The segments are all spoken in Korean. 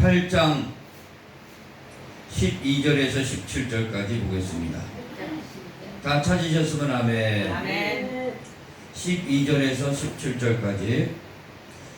8장 12절에서 17절까지 보겠습니다. 다 찾으셨으면 아멘. 아멘. 12절에서 17절까지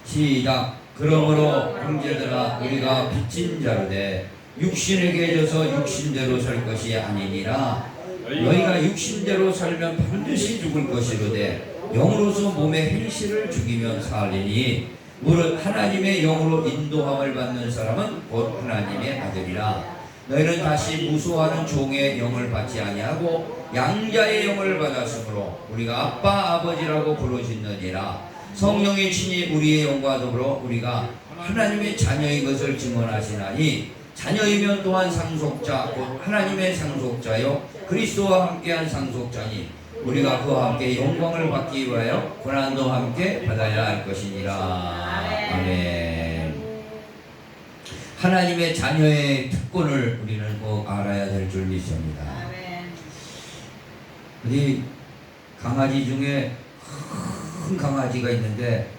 시작. 그러므로 형제들아 우리가 빚진 자로되 육신에게 져서 육신대로 살 것이 아니니라. 너희가 육신대로 살면 반드시 죽을 것이로되 영으로서 몸의 행실을 죽이면 살리니 무릇 하나님의 영으로 인도함을 받는 사람은 곧 하나님의 아들이라. 너희는 다시 무소하는 종의 영을 받지 아니하고 양자의 영을 받았으므로 우리가 아빠 아버지라고 부르짖느니라. 성령의 신이 우리의 영과 더불어 우리가 하나님의 자녀인 것을 증언하시나니 자녀이면 또한 상속자 곧 하나님의 상속자요 그리스도와 함께한 상속자니 우리가 그와 함께 영광을 받기 위하여 고난도 함께 받아야 할 것이니라. 아멘. 하나님의 자녀의 특권을 우리는 꼭 알아야 될 줄 믿습니다. 우리 강아지 중에 큰 강아지가 있는데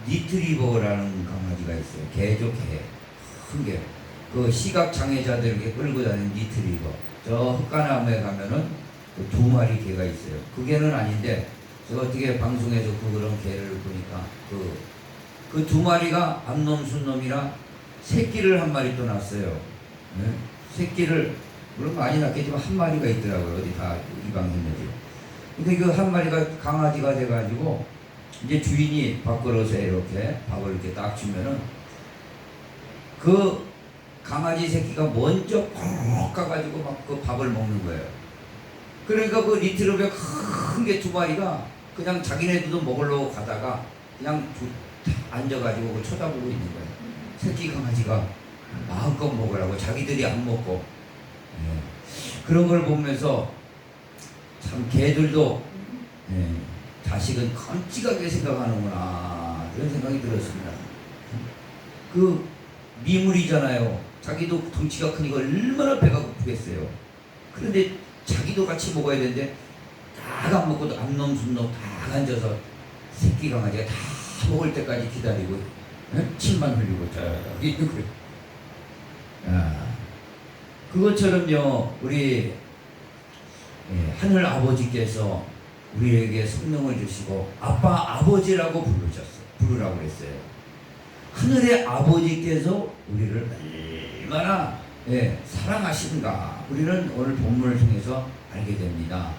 리트리버라는 강아지가 있어요. 개죠, 개. 큰 개. 그 시각장애자들에게 끌고 다니는 리트리버. 저 흑가나무에 가면은 그 2마리 개가 있어요. 그 개는 아닌데 제가 어떻게 방송에서 그런 개를 보니까 그 2마리가 암놈 순놈이랑 새끼를 1마리 또 낳았어요. 네? 새끼를 물론 많이 낳겠지만 1마리가 있더라고요. 어디 다 입양했는지. 근데 그 1마리가 강아지가 돼가지고 이제 주인이 밖으로서 이렇게 밥을 이렇게 딱 주면은 그 강아지 새끼가 먼저 콕 가가지고 막 그 밥을 먹는 거예요. 그러니까 그 리트리버 큰 게 2마리가 그냥 자기네들도 먹으려고 가다가 그냥 앉아가지고 쳐다보고 있는 거예요. 새끼 강아지가 마음껏 먹으라고 자기들이 안 먹고. 그런 걸 보면서 참 개들도 자식은 끔찍하게 생각하는구나 이런 생각이 들었습니다. 그 미물이잖아요. 자기도 덩치가 크니까 얼마나 배가 고프겠어요. 그런데 자기도 같이 먹어야 되는데 다 안 먹고 암놈 순놈 다 앉아서 새끼 강아지가 다 먹을 때까지 기다리고 침만 흘리고 저기 그래. 그것처럼요 우리 하늘 아버지께서 우리에게 성령을 주시고 아빠 아버지라고 부르라고 그랬어요. 하늘의 아버지께서 우리를 얼마나 사랑하신가 우리는 오늘 본문을 통해서 알게 됩니다.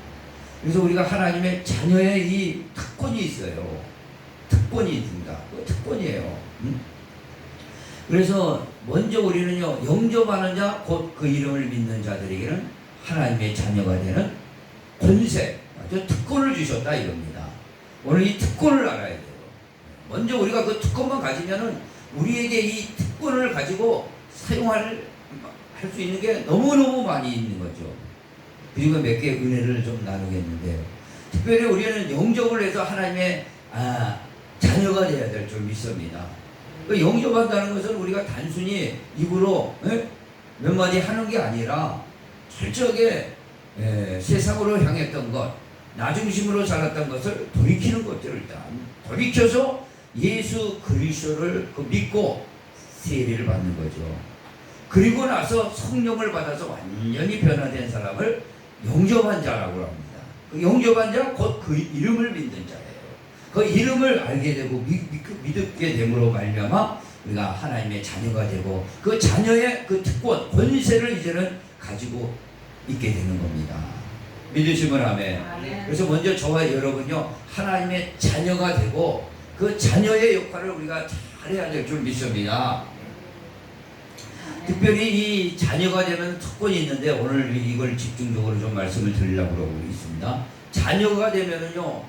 그래서 우리가 하나님의 자녀의 이 특권이 있어요. 특권이 있습니다. 특권이에요. 그래서 먼저 우리는요 영접하는 자 곧 그 이름을 믿는 자들에게는 하나님의 자녀가 되는 권세, 특권을 주셨다 이겁니다. 오늘 이 특권을 알아야 돼요. 먼저 우리가 그 특권만 가지면은 우리에게 이 특권을 가지고 사용할 수 있는 게 너무너무 많이 있는 거죠. 그리고 몇 개의 은혜를 좀 나누겠는데 특별히 우리는 영접을 해서 하나님의 자녀가 되어야 될 줄 믿습니다. 그 영접한다는 것은 우리가 단순히 입으로 몇 마디 하는 게 아니라 철저하게 세상으로 향했던 것, 나 중심으로 살았던 것을 돌이키는 거죠. 일단 돌이켜서 예수 그리스도를 믿고 세례를 받는 거죠. 그리고 나서 성령을 받아서 완전히 변화된 사람을 영접한 자라고 합니다. 그 영접한 자 곧 그 이름을 믿는 자예요. 그 이름을 알게 되고 믿게 됨으로 말미암아 우리가 하나님의 자녀가 되고 그 자녀의 그 특권, 권세를 이제는 가지고 있게 되는 겁니다. 믿으시면 아멘. 그래서 먼저 저와 여러분요 하나님의 자녀가 되고 그 자녀의 역할을 우리가 잘해야 될 줄 믿습니다. 특별히 이 자녀가 되면 특권이 있는데 오늘 이걸 집중적으로 좀 말씀을 드리려고 그러고 있습니다. 자녀가 되면은요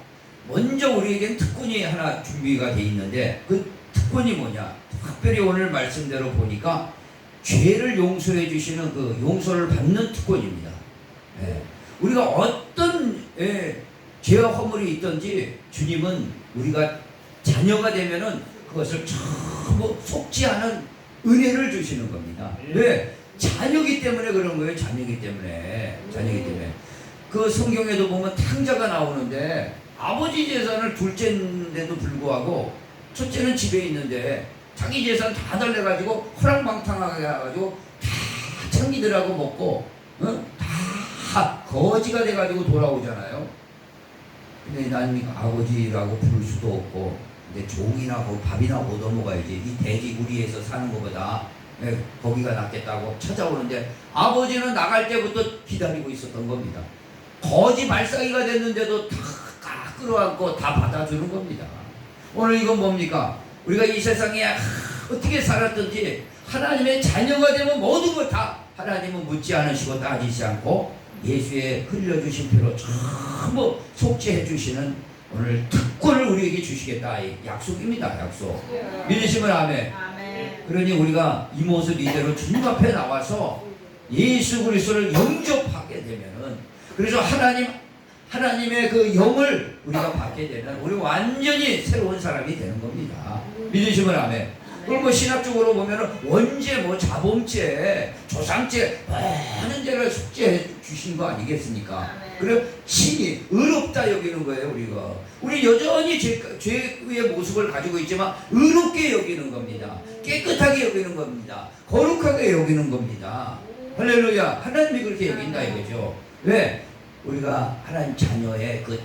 먼저 우리에겐 특권이 하나 준비가 돼 있는데 그 특권이 뭐냐? 특별히 오늘 말씀대로 보니까 죄를 용서해 주시는 그 용서를 받는 특권입니다. 우리가 어떤 죄와 허물이 있든지 주님은 우리가 자녀가 되면은 그것을 전부 속지 않은 은혜를 주시는 겁니다. 왜? 자녀기 때문에 그런 거예요. 자녀기 때문에. 그 성경에도 보면 탕자가 나오는데 아버지 재산을 둘째인데도 불구하고 첫째는 집에 있는데 자기 재산 다 달래가지고 허랑방탕하게 해가지고 다 창기들하고 먹고 다 거지가 돼가지고 돌아오잖아요. 근데 난 아버지라고 부를 수도 없고 이제 종이나 밥이나 얻어 먹어야지 이 돼지 우리에서 사는 것보다 거기가 낫겠다고 찾아오는데 아버지는 나갈 때부터 기다리고 있었던 겁니다. 거지 발사기가 됐는데도 다 끌어안고 다 받아주는 겁니다. 오늘 이건 뭡니까? 우리가 이 세상에 어떻게 살았든지 하나님의 자녀가 되면 모든 것 다 하나님은 묻지 않으시고 따지지 않고 예수의 흘려주신 피로 전부 속죄해 주시는 오늘 특권을 우리에게 주시겠다. 약속입니다. 약속. 믿으시면 아멘. 그러니 우리가 이 모습 이대로 주님 앞에 나와서 예수 그리스도를 영접하게 되면은, 그래서 하나님의 그 영을 우리가 받게 되면 우리 완전히 새로운 사람이 되는 겁니다. 믿으시면 아멘. 그럼 뭐 신학적으로 보면은 원죄, 자범죄, 조상죄 많은 죄를 속죄해 주신 거 아니겠습니까? 그래 신이 의롭다 여기는 거예요. 우리 여전히 죄의 모습을 가지고 있지만 의롭게 여기는 겁니다. 깨끗하게 여기는 겁니다. 거룩하게 여기는 겁니다. 할렐루야. 하나님이 그렇게 여긴다 이거죠. 왜? 우리가 하나님 자녀의 그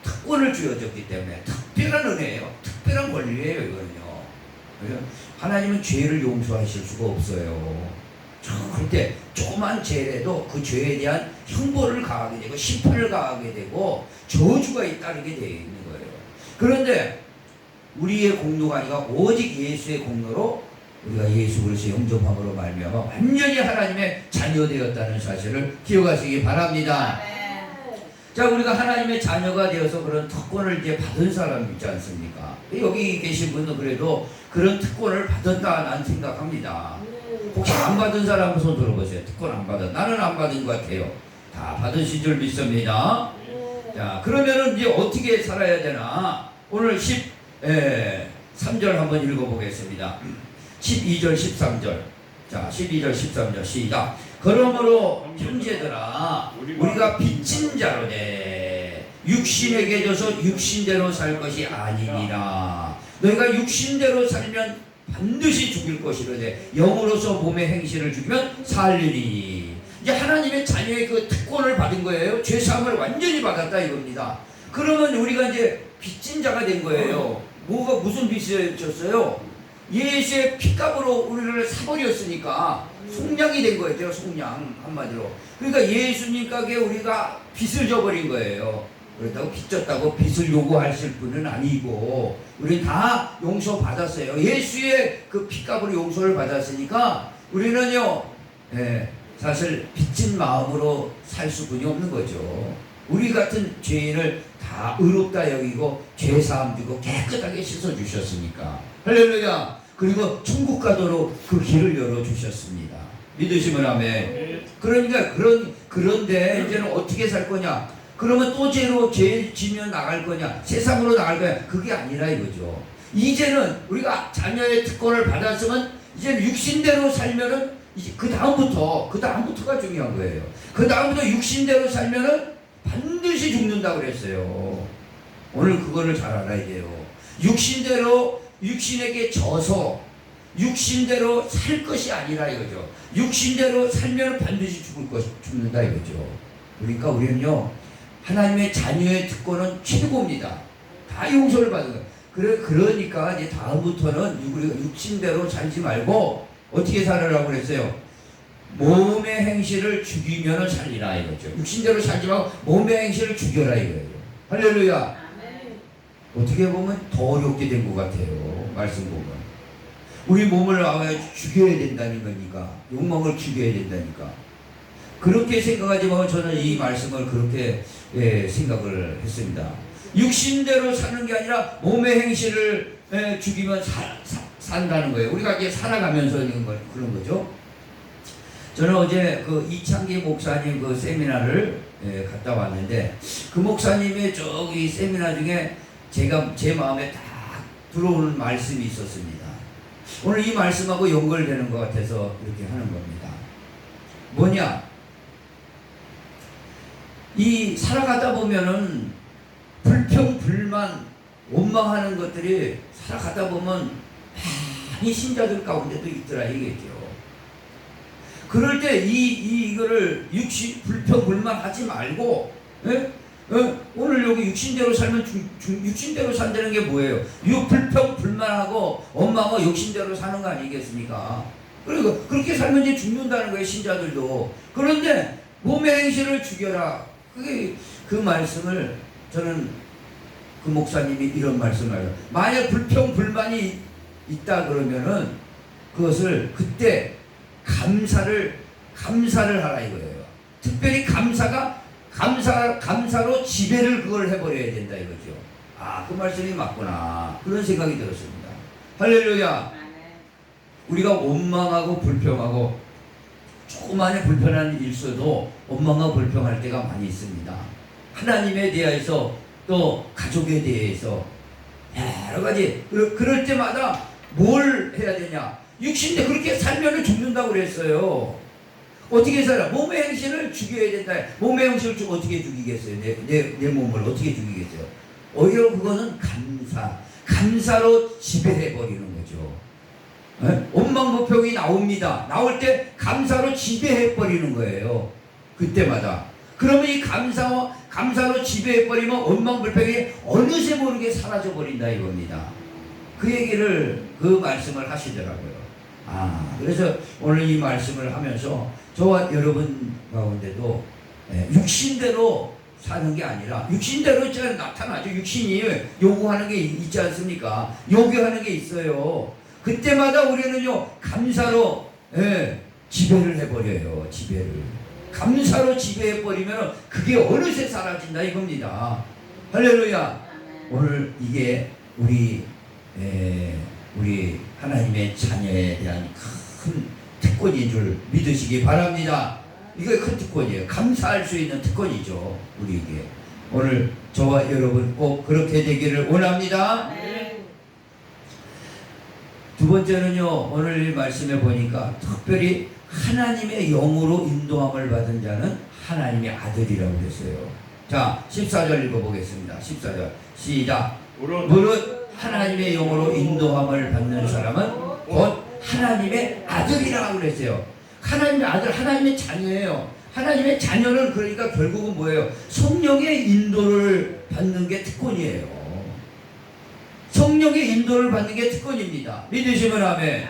특권을 주어졌기 때문에 특별한 은혜예요. 특별한 권리예요. 이거는요. 하나님은 죄를 용서하실 수가 없어요. 절대 조그만 죄라도 그 죄에 대한 형벌을 가하게 되고 심판을 가하게 되고 저주가 따르게 되어 있는 거예요. 그런데 우리의 공로가 아니라 오직 예수의 공로로 우리가 예수 그리스도 영접함으로 말미암아 완전히 하나님의 자녀 되었다는 사실을 기억하시기 바랍니다. 자, 우리가 하나님의 자녀가 되어서 그런 특권을 이제 받은 사람이 있지 않습니까? 여기 계신 분은 그래도 그런 특권을 받았다 난 생각합니다. 혹시 안 받은 사람 손 들어보세요. 특권 안 받은. 나는 안 받은 것 같아요. 다 받으신 줄 믿습니다. 자, 그러면은 이제 어떻게 살아야 되나? 오늘 13절 한번 읽어보겠습니다. 12절, 13절. 자, 12절, 13절 시작. 그러므로 형제들아, 우리가 빚진 자로되 육신에게 져서 육신대로 살 것이 아니니라. 너희가 육신대로 살면 반드시 죽일 것이로되 영으로서 몸의 행실을 죽이면 살리니. 이제 하나님의 자녀의 그 특권을 받은 거예요. 죄사함을 완전히 받았다 이겁니다. 그러면 우리가 이제 빚진 자가 된 거예요. 무슨 빚을 졌어요? 예수의 피값으로 우리를 사버렸으니까 속량이 된 거예요. 속량 한마디로. 그러니까 예수님 가게 우리가 빚을 져버린 거예요. 그렇다고 빚 졌다고 빚을 요구하실 분은 아니고 우리는 다 용서받았어요. 예수의 그 피값으로 용서를 받았으니까 우리는요, 사실 빚진 마음으로 살 수뿐이 없는 거죠. 우리 같은 죄인을 다 의롭다 여기고 죄사함 주고 깨끗하게 씻어주셨으니까. 할렐루야. 그리고 천국 가도록 그 길을 열어주셨습니다. 믿으시면 아멘. 그러니까 그런데 이제는 어떻게 살 거냐? 그러면 또 죄 지면 나갈 거냐? 세상으로 나갈 거냐? 그게 아니라 이거죠. 이제는 우리가 자녀의 특권을 받았으면 이제는 육신대로 살면은 이제 그 다음부터가 중요한 거예요. 그 다음부터 육신대로 살면은 반드시 죽는다 그랬어요. 오늘 그거를 잘 알아야 돼요. 육신에게 져서 육신대로 살 것이 아니라 이거죠. 육신대로 살면 반드시 죽는다 이거죠. 그러니까 우리는요, 하나님의 자녀의 특권은 최고입니다. 다 용서를 받은 거예요. 그러니까 이제 다음부터는 우리가 육신대로 살지 말고 어떻게 살으라고 그랬어요? 몸의 행실을 죽이면 살리라 이거죠. 육신대로 살지 말고 몸의 행실을 죽여라 이거예요. 할렐루야. 어떻게 보면 더 어렵게 된 것 같아요. 말씀 보면 우리 몸을 죽여야 된다는 거니까, 욕망을 죽여야 된다니까. 그렇게 생각하지 말고 저는 이 말씀을 그렇게 생각을 했습니다. 육신대로 사는 게 아니라 몸의 행실을 죽이면 산다는 거예요. 우리가 이제 살아가면서 그런 거죠. 저는 어제 그 이창기 목사님 그 세미나를 갔다 왔는데, 그 목사님의 저기 세미나 중에 제 마음에 딱 들어오는 말씀이 있었습니다. 오늘 이 말씀하고 연결되는 것 같아서 이렇게 하는 겁니다. 뭐냐? 이 살아가다 보면은 불평, 불만, 원망하는 것들이 살아가다 보면 많이 신자들 가운데도 있더라 이겠죠. 그럴 때 이거를 육신 불평불만 하지 말고, 예? 오늘 여기 육신대로 살면 육신대로 산다는 게 뭐예요? 불평불만하고 엄마가 육신대로 사는 거 아니겠습니까? 그리고 그렇게 살면 이제 죽는다는 거예요, 신자들도. 그런데 몸의 행실을 죽여라. 그 말씀을 저는 그 목사님이 이런 말씀을 해요. 만약 불평불만이 있다 그러면은 그것을 그때 감사를 하라 이거예요. 특별히 감사로 지배를 그걸 해버려야 된다 이거죠. 아, 그 말씀이 맞구나. 그런 생각이 들었습니다. 할렐루야. 우리가 원망하고 불평하고 조그만한 불편한 일 있어도 원망하고 불평할 때가 많이 있습니다. 하나님에 대해서 또 가족에 대해서 여러 가지 그럴 때마다 뭘 해야 되냐? 육신대 그렇게 살면 죽는다고 그랬어요. 어떻게 살아? 몸의 행실을 죽여야 된다. 몸의 행실을 어떻게 죽이겠어요? 내 몸을 어떻게 죽이겠어요? 오히려 그거는 감사로 지배해 버리는 거죠. 원망불평이 나옵니다. 나올 때 감사로 지배해 버리는 거예요. 그때마다. 그러면 이 감사로 지배해 버리면 원망불평이 어느새 모르게 사라져 버린다 이겁니다. 그 말씀을 하시더라고요. 그래서 오늘 이 말씀을 하면서 저와 여러분 가운데도 육신대로 사는 게 아니라 육신대로 나타나죠. 육신이 요구하는 게 있지 않습니까? 요구하는 게 있어요. 그때마다 우리는요 감사로 지배를 해버려요. 감사로 지배해버리면 그게 어느새 사라진다 이겁니다. 할렐루야. 오늘 이게 우리 하나님의 자녀에 대한 큰 특권인 줄 믿으시기 바랍니다. 이게 큰 특권이에요. 감사할 수 있는 특권이죠. 우리에게. 오늘 저와 여러분 꼭 그렇게 되기를 원합니다. 두 번째는요, 오늘 이 말씀에 보니까 특별히 하나님의 영으로 인도함을 받은 자는 하나님의 아들이라고 그랬어요. 자, 14절 읽어보겠습니다. 14절 시작. 무릇 하나님의 영으로 인도함을 받는 사람은 곧 하나님의 아들이라고 그랬어요. 하나님의 아들, 하나님의 자녀예요. 하나님의 자녀는 그러니까 결국은 뭐예요? 성령의 인도를 받는 게 특권이에요. 성령의 인도를 받는 게 특권입니다. 믿으시면 아멘.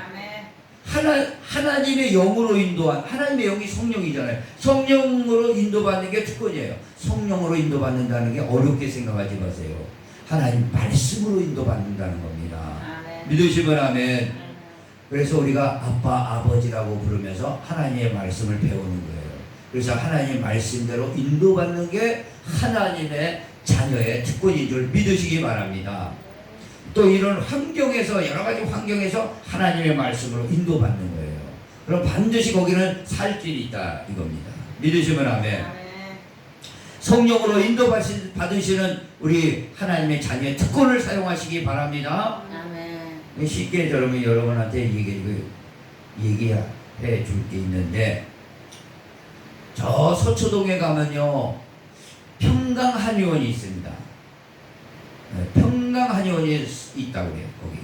하나님의 영으로 인도한, 하나님의 영이 성령이잖아요. 성령으로 인도받는 게 특권이에요. 성령으로 인도받는다는 게 어렵게 생각하지 마세요. 하나님 말씀으로 인도받는다는 겁니다. 믿으시면 아멘. 그래서 우리가 아빠, 아버지라고 부르면서 하나님의 말씀을 배우는 거예요. 그래서 하나님의 말씀대로 인도받는 게 하나님의 자녀의 특권인 줄 믿으시기 바랍니다. 또 이런 환경에서, 여러 가지 환경에서 하나님의 말씀으로 인도받는 거예요. 그럼 반드시 거기는 살 길이 있다 이겁니다. 믿으시면 아멘. 성령으로 인도받으시는 우리 하나님의 자녀의 특권을 사용하시기 바랍니다. 아멘. 쉽게 여러분한테 얘기해 줄 게 있는데, 저 서초동에 가면요 평강 한의원이 있습니다. 평강 한의원이 있다고 그래요. 거기.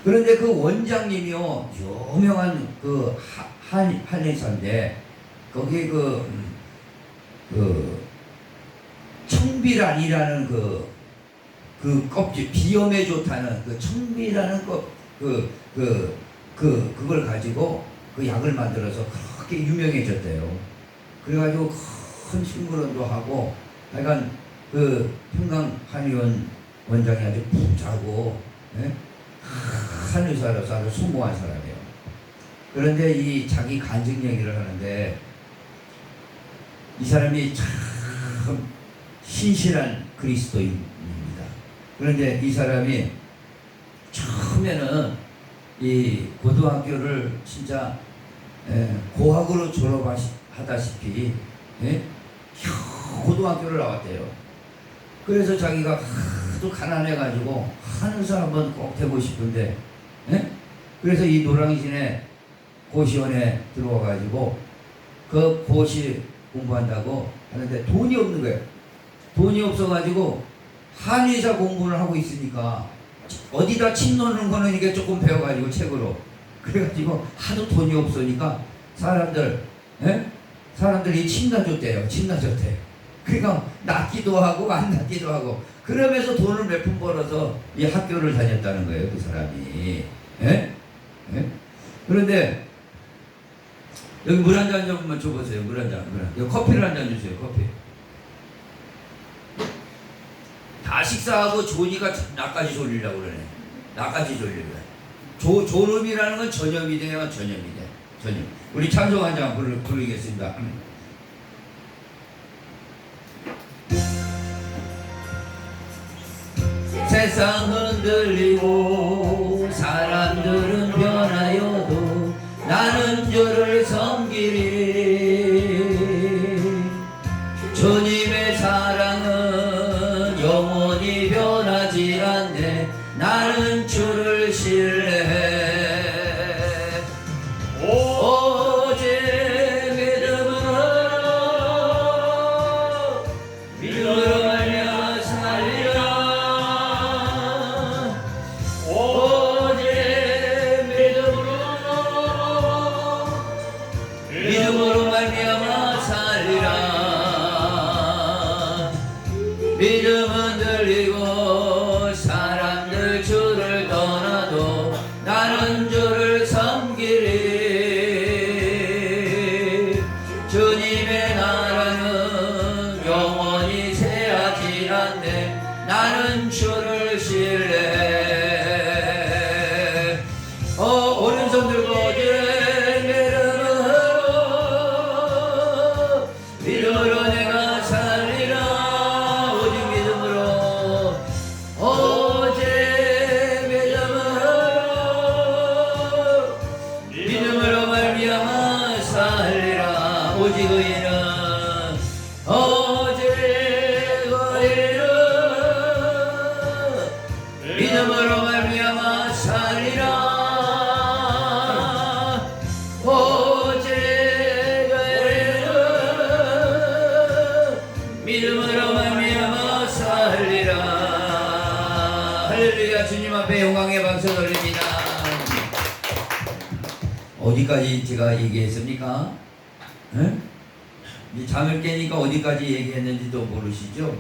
그런데 그 원장님이요 유명한 그 한의사인데, 거기 그 청비란이라는 그 껍질, 비염에 좋다는 그 청비라는 그걸 가지고 그 약을 만들어서 그렇게 유명해졌대요. 그래가지고 큰 심부름도 하고, 하여간 그 평강 한의원 원장이 아주 부자고, 한의사로서 아주 성공한 사람이에요. 그런데 이 자기 간증 얘기를 하는데, 이 사람이 참 신실한 그리스도인입니다. 그런데 이 사람이 처음에는 이 고등학교를 진짜 고학으로 졸업하다시피 고등학교를 나왔대요. 그래서 자기가 하도 가난해가지고 한의사 한번 꼭 되고 싶은데, 그래서 이 노량진에 고시원에 들어와가지고 그 고시 공부한다고 하는데 돈이 없는 거예요. 돈이 없어가지고 한의사 공부를 하고 있으니까 어디다 침 놓는 거는 이게 조금 배워가지고 책으로. 그래가지고 하도 돈이 없으니까 사람들이 침 놔줬대요. 침 놔줬대요. 그러니까 낫기도 하고 안 낫기도 하고 그러면서 돈을 몇 푼 벌어서 이 학교를 다녔다는 거예요. 그 사람이. 예? 예? 그런데 여기 물 한 잔 좀 줘보세요. 물 한 잔. 여기 커피를 한 잔 주세요. 커피. 다 식사하고 조니가 나까지 졸리려고 그러네. 나까지 졸리려 그래. 졸음이라는 건 전염이 돼야 전염이 돼. 전염. 우리 찬송 한 장 부르겠습니다. 세상 흔들리고 사람들은 변하여도 나는 주를 섬기리. 주님의 사랑은 영원히 변하지 않네. 나는 주를 신뢰해. 오직 믿음으로 말미암아 살리라. 오직 믿음으로 말미암아 살리라. 믿음은 들리고 사람들 주를 떠나도 나는 주를 섬기리. 주님의 나라는 영원히 새하지 않네. 나는 주를 신뢰해. 오른손 들고 믿음으로 내가 살리라. 오직 믿음으로. 오직 믿음으로 말미암아 살리라. 오직 의인은 오직 의인은 믿음으로 말미암아 살리라. 오직 의인은 믿음으로 말미암아 살리라. 할렐루야. 주님 앞에 영광의 박수 돌립니다. 어디까지 제가 얘기했습니까? 에? 이 잠을 깨니까 어디까지 얘기했는지도 모르시죠?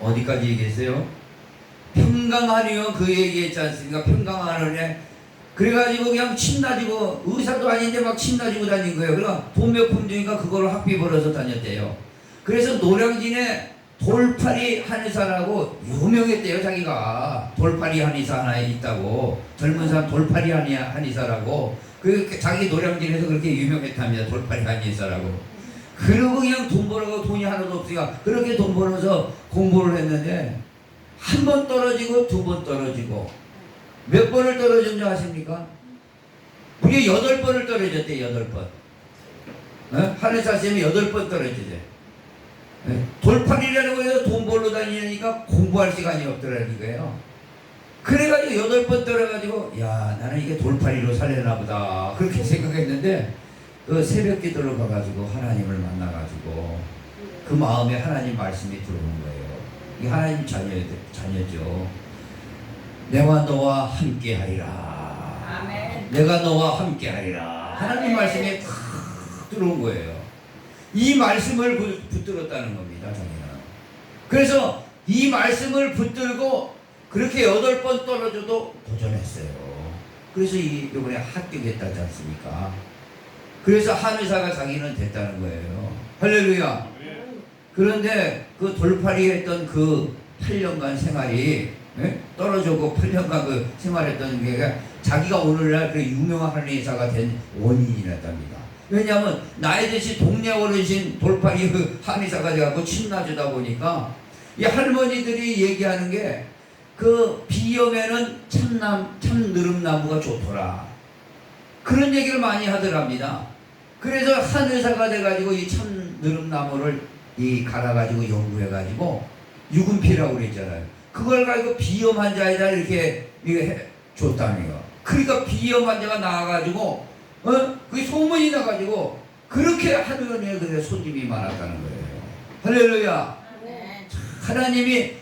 어디까지 얘기했어요? 평강하리요. 그 얘기했지 않습니까? 평강하려네. 그래가지고 그냥 침 놔지고 의사도 아닌데 막 침 놔지고 다닌 거예요. 그러니까 돈 몇 푼 주니까 그걸 학비 벌어서 다녔대요. 그래서 노량진에 돌팔이 한의사라고 유명했대요. 자기가 돌팔이 한의사 하나 있다고. 젊은 사람 돌팔이 한의사라고. 그 자기 노량진에서 그렇게 유명했답니다. 돌팔이 한의사라고. 그러고 그냥 돈 벌어가 돈이 하나도 없으니까 그렇게 돈 벌어서 공부를 했는데 한 번 떨어지고 두 번 떨어지고 몇 번을 떨어진 줄 아십니까? 무려 8번을 떨어졌대. 8번. 한의사 쌤이 8번 떨어지대. 돌팔이라는 거에서 돈 벌러 다니니까 공부할 시간이 없더라는 거예요. 그래가지고 8번 떨어가지고 야 나는 이게 돌팔이로 살려나 보다 그렇게 생각했는데 그 새벽 기도를 가가지고 하나님을 만나가지고 그 마음에 하나님 말씀이 들어온 거예요. 이 하나님 자녀죠. 내가 너와 함께 하리라. 아멘. 내가 너와 함께 하리라. 하나님 말씀에 탁 들어온 거예요. 이 말씀을 붙들었다는 겁니다. 자기는. 그래서 이 말씀을 붙들고 그렇게 8번 떨어져도 도전했어요. 그래서 이번에 합격했다지 않습니까? 그래서 한의사가 자기는 됐다는 거예요. 할렐루야. 그런데 그 돌팔이 했던 그 8년간 생활이 떨어져고 8년간 그 생활했던 게 자기가 오늘날 그 유명한 한의사가 된 원인이었답니다. 왜냐하면 나이 드신 동네 어르신 돌팔이 그 한의사가 돼갖고 침 놔주다 보니까 이 할머니들이 얘기하는 게 그 비염에는 참느릅나무가 좋더라. 그런 얘기를 많이 하더랍니다. 그래서 한의사가 돼가지고 이 참느릅나무를 갈아가지고 연구해가지고 유근피라고 그랬잖아요. 그걸 가지고 비염 환자에다 이렇게 줬다는 거예요. 그러니까 비염 환자가 나와가지고 그게 소문이 나가지고 그렇게 하루에 그래 손님이 많았다는 거예요. 할렐루야. 하나님이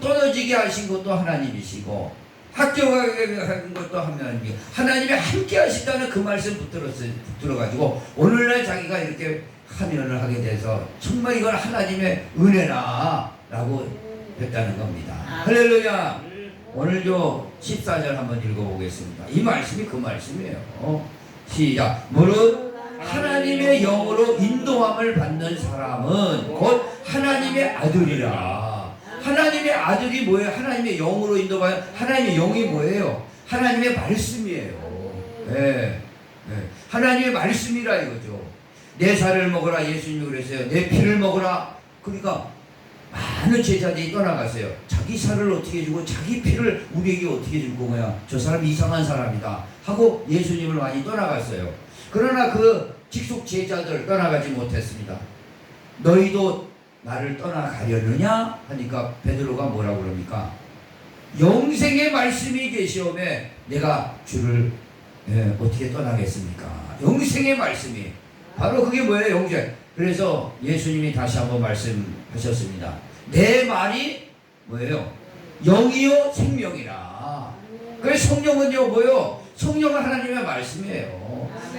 떨어지게 하신 것도 하나님이시고 합격하는 것도 하나님이 하나님이 함께 하신다는 그 말씀 붙들어가지고 오늘날 자기가 이렇게 참여를 하게 돼서 정말 이건 하나님의 은혜나 라고 했다는 겁니다. 할렐루야. 오늘도 14절 한번 읽어보겠습니다. 이 말씀이 그 말씀이에요. 시작. 무릇 하나님의 영으로 인도함을 받는 사람은 곧 하나님의 아들이라. 하나님의 아들이 뭐예요? 하나님의 영으로 인도받는 하나님의 영이 뭐예요? 하나님의 말씀이에요. 네. 하나님의 말씀이라 이거죠. 내 살을 먹으라 예수님이 그랬어요. 내 피를 먹으라. 그러니까 많은 제자들이 떠나갔어요. 자기 살을 어떻게 주고 자기 피를 우리에게 어떻게 줄 거야? 저 사람 이상한 사람이다 하고 예수님을 많이 떠나갔어요. 그러나 그 직속 제자들 떠나가지 못했습니다. 너희도 나를 떠나가려느냐 하니까 베드로가 뭐라고 그럽니까? 영생의 말씀이 계시오매 내가 주를 어떻게 떠나겠습니까? 영생의 말씀이 바로 그게 뭐예요? 영생. 그래서 예수님이 다시 한번 말씀하셨습니다. 내 말이 뭐예요? 영이요 생명이라. 그래서 성령은요 뭐요? 성령은 하나님의 말씀이에요.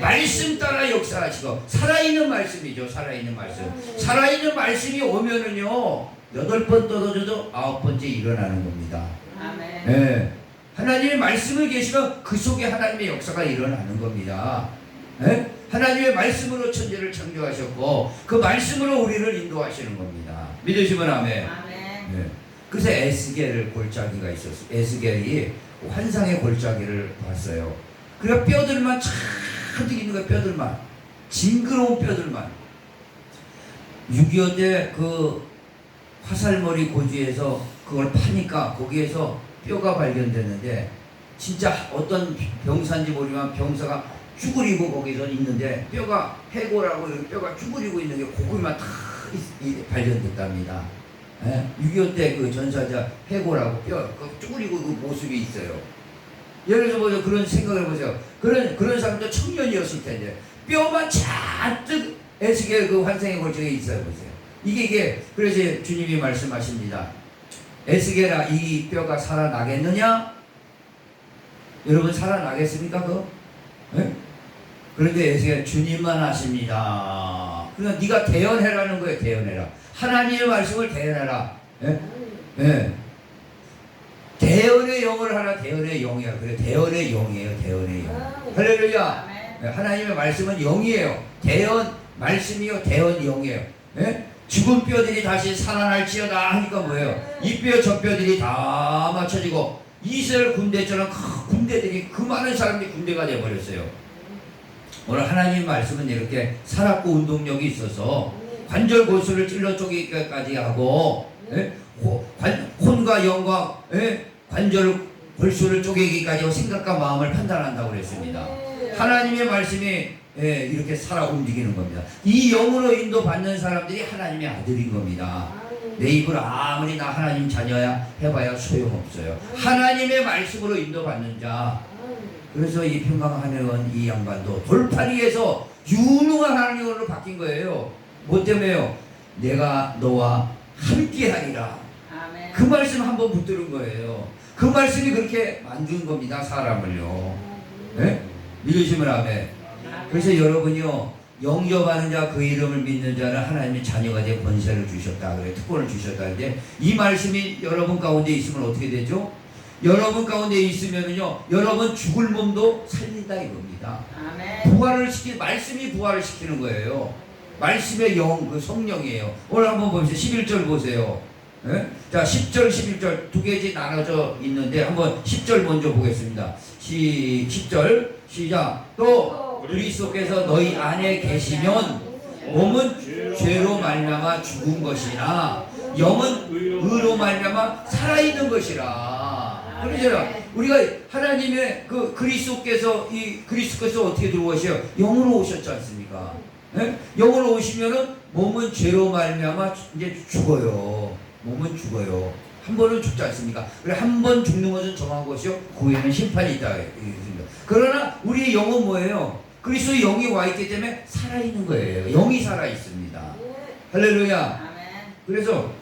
말씀 따라 역사하시고 살아있는 말씀이죠. 살아있는 말씀. 살아있는 말씀이 오면은요 8번 떠들어도 9번째 일어나는 겁니다. 아멘. 네. 하나님의 말씀을 계시면 그 속에 하나님의 역사가 일어나는 겁니다. 네? 하나님의 말씀으로 천지를 창조하셨고 그 말씀으로 우리를 인도하시는 겁니다. 믿으시면 아멘. 아멘. 네. 그래서 에스겔 골짜기가 있었어요. 에스겔이 환상의 골짜기를 봤어요. 그래서 뼈들만 잔뜩 있는 거예요. 뼈들만. 징그러운 뼈들만. 6.25 때 그 화살머리 고지에서 그걸 파니까 거기에서 뼈가 발견됐는데 진짜 어떤 병사인지 모르지만 병사가 쭈그리고 거기서 있는데 뼈가 해골하고 뼈가 쭈그리고 있는 게 고기만 다 발견됐답니다. 6.25 때 그 전사자 해골하고 뼈 쭈그리고 그 모습이 있어요. 예를 들어서 보세요. 그런 생각을 해보세요. 그런 사람도 청년이었을 텐데 뼈만 잔뜩 에스겔 그 환상의 골짜기에 있어요. 보세요. 이게 그래서 주님이 말씀하십니다. 에스겔아 이 뼈가 살아나겠느냐? 여러분 살아나겠습니까? 그거? 네? 그런데 에스겔 주님만 아십니다. 그러니까 네가 대언해라는 거예요. 대언해라. 하나님의 말씀을 대언해라. 예? 예. 대언의 영을 하라. 대언의 영이야. 그래 대언의 영이에요. 대언의 영. 할렐루야. 예, 하나님의 말씀은 영이에요. 대언 말씀이요. 대언 영이에요. 예? 죽은 뼈들이 다시 살아날지어다 하니까 뭐예요? 이 뼈 저 뼈들이 다 맞춰지고 이스라엘 군대처럼 군대들이 그 많은 사람들이 군대가 되어버렸어요. 오늘 하나님 말씀은 이렇게 살았고 운동력이 있어서 관절 골수를 찔러 쪼개기까지 하고 혼과 영과 관절 골수를 쪼개기까지 하고 생각과 마음을 판단한다고 그랬습니다. 하나님의 말씀이 이렇게 살아 움직이는 겁니다. 이 영으로 인도받는 사람들이 하나님의 아들인 겁니다. 내 입으로 아무리 나 하나님 자녀야 해봐야 소용없어요. 하나님의 말씀으로 인도받는 자. 그래서 이 평강하는 이 양반도 돌파리에서 유능한 하나님으로 바뀐 거예요. 뭐 때문에요? 내가 너와 함께하리라. 아멘. 그 말씀 한번 붙들은 거예요. 그 말씀이 그렇게 만든 겁니다. 사람을요. 네? 믿으시면 아멘. 그래서 여러분이요 영접하는 자 그 이름을 믿는 자는 하나님의 자녀가 되 권세를 주셨다 그래 특권을 주셨다. 근데 이 말씀이 여러분 가운데 있으면 어떻게 되죠? 여러분 가운데 있으면은요 여러분 죽을 몸도 살린다 이겁니다. 아멘. 말씀이 부활을 시키는 거예요. 말씀의 영, 그 성령이에요. 오늘 한번 보세요. 11절 보세요. 자 10절 11절 두 개지 나눠져 있는데 한번 10절 먼저 보겠습니다. 10절 시작. 또 그리스도께서 너희 안에 계시면 몸은 죄로 말미암아 죽은 것이나 영은 의로 말미암아 살아있는 것이라. 그러잖아. 우리가 하나님의 그 그리스도께서 어떻게 들어오셔요? 영으로 오셨지 않습니까? 영으로 오시면은 몸은 죄로 말미암아 이제 죽어요. 몸은 죽어요. 한 번은 죽지 않습니까? 그래 한 번 죽는 것은 정한 것이요 그 후에는 심판이 있다. 그러나 우리의 영은 뭐예요? 그리스도의 영이 와 있기 때문에 살아있는 거예요. 영이 살아있습니다. 할렐루야. 아멘. 그래서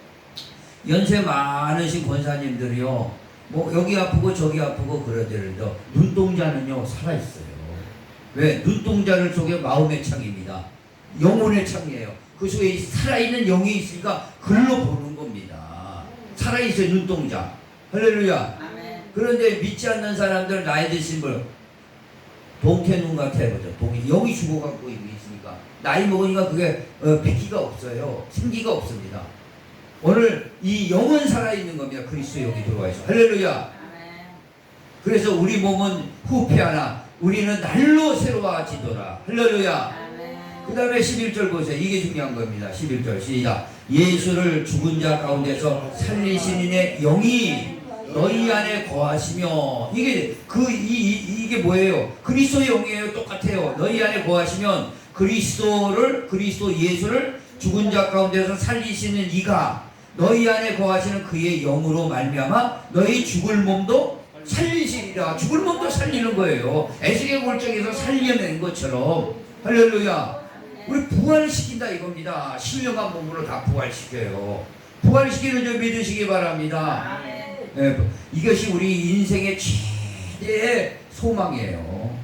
연세 많으신 권사님들이요 뭐 여기 아프고 저기 아프고 그러더라도 눈동자는요 살아있어요. 왜? 눈동자를 속에 마음의 창입니다. 영혼의 창이에요. 그 속에 살아있는 영이 있으니까 글로 보는 겁니다. 살아있어요 눈동자. 할렐루야. 아멘. 그런데 믿지 않는 사람들 나이 드신 분 동태 눈 같아 보죠. 영이 죽어갖고 있으니까 나이 먹으니까 그게 뱉기가 없어요. 생기가 없습니다. 오늘 이 영은 살아있는 겁니다. 그리스도 여기 들어와 있어. 할렐루야. 아멘. 그래서 우리 몸은 후패하나 우리는 날로 새로워지더라. 할렐루야. 그 다음에 11절 보세요. 이게 중요한 겁니다. 11절 시작. 예수를 죽은 자 가운데서 살리신 이의 영이 너희 안에 거하시며, 이게 뭐예요? 그리스도의 영이에요. 똑같아요. 너희 안에 거하시면 그리스도 예수를 죽은 자 가운데서 살리시는 이가 너희 안에 거하시는 그의 영으로 말미암아 너희 죽을 몸도 살리시리라. 죽을 몸도 살리는 거예요. 에스겔 골짜기에서 살려낸 것처럼. 할렐루야. 우리 부활시킨다 이겁니다. 신령한 몸으로 다 부활시켜요. 부활시키는 줄 믿으시기 바랍니다. 네, 이것이 우리 인생의 최대의 소망이에요.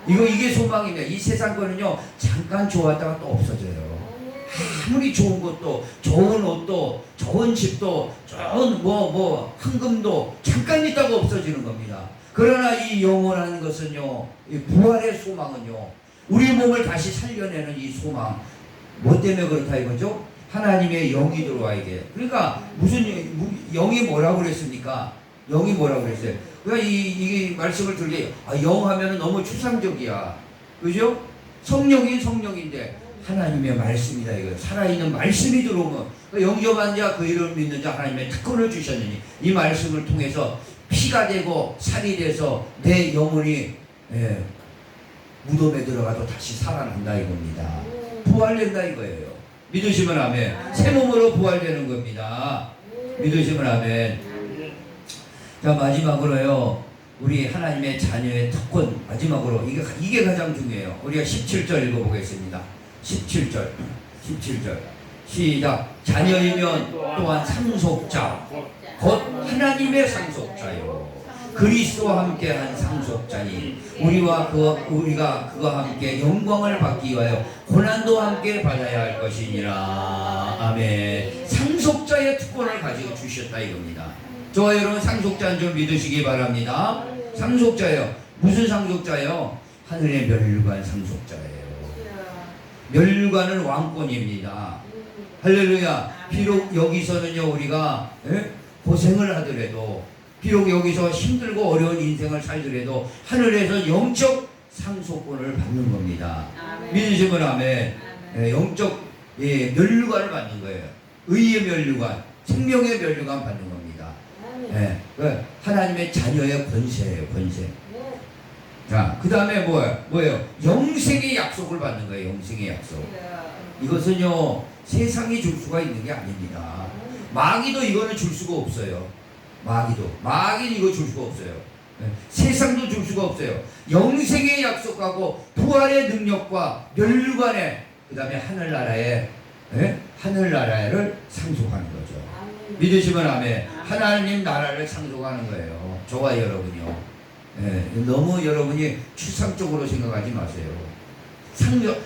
이게 소망입니다. 이 세상 거는요 잠깐 좋았다가 또 없어져요. 아무리 좋은 것도, 좋은 옷도, 좋은 집도, 좋은 황금도 잠깐 있다가 없어지는 겁니다. 그러나 이 영원한 것은요, 이 부활의 소망은요, 우리 몸을 다시 살려내는 이 소망, 뭐 때문에 그렇다 이거죠? 하나님의 영이 들어와 이게. 그러니까 무슨 영이 뭐라고 그랬습니까? 영이 뭐라고 그랬어요? 그러니까 이 말씀을 들게 영 하면은 너무 추상적이야, 그죠? 성령인데 하나님의 말씀이다 이거. 살아있는 말씀이 들어오면 영접한 자 그 이름을 믿는 자 하나님의 특권을 주셨느니 이 말씀을 통해서 피가 되고 살이 돼서 내 영혼이 무덤에 들어가도 다시 살아난다 이겁니다. 부활된다 이거예요. 믿으시면 아멘. 새 몸으로 부활되는 겁니다. 믿으시면 아멘. 자 마지막으로요, 우리 하나님의 자녀의 특권, 마지막으로 이게 가장 중요해요. 우리가 17절 읽어보겠습니다. 17절 시작. 자녀이면 또한 상속자 곧 하나님의 상속자요 그리스도와 함께한 상속자니 우리가 그와 함께 영광을 받기 위하여 고난도 함께 받아야 할 것이니라. 아멘. 상속자의 특권을 가지고 주셨다 이겁니다. 저와 여러분 상속자인 줄 믿으시기 바랍니다. 상속자예요. 무슨 상속자예요? 하늘의 멸류관 상속자예요. 멸류관은 왕권입니다. 할렐루야. 비록 여기서는요 우리가 고생을 하더라도, 비록 여기서 힘들고 어려운 인생을 살더라도 하늘에서 영적 상속권을 받는 겁니다. 아멘. 믿으시면 아멘. 영적 멸류관을 받는 거예요. 의의 멸류관, 생명의 멸류관 받는 겁니다. 하나님의 자녀의 권세예요. 권세. 자, 그 다음에 뭐예요? 영생의 약속을 받는 거예요. 영생의 약속. 이것은요 세상이 줄 수가 있는 게 아닙니다. 마귀도 이거는 줄 수가 없어요. 마귀는 이거 줄 수가 없어요. 세상도 줄 수가 없어요. 영생의 약속하고 부활의 능력과 멸류관의, 그 다음에 하늘나라를 상속하는 거죠. 믿으시면 아멘. 하나님 나라를 상속하는 거예요. 저와 여러분이요. 너무 여러분이 추상적으로 생각하지 마세요.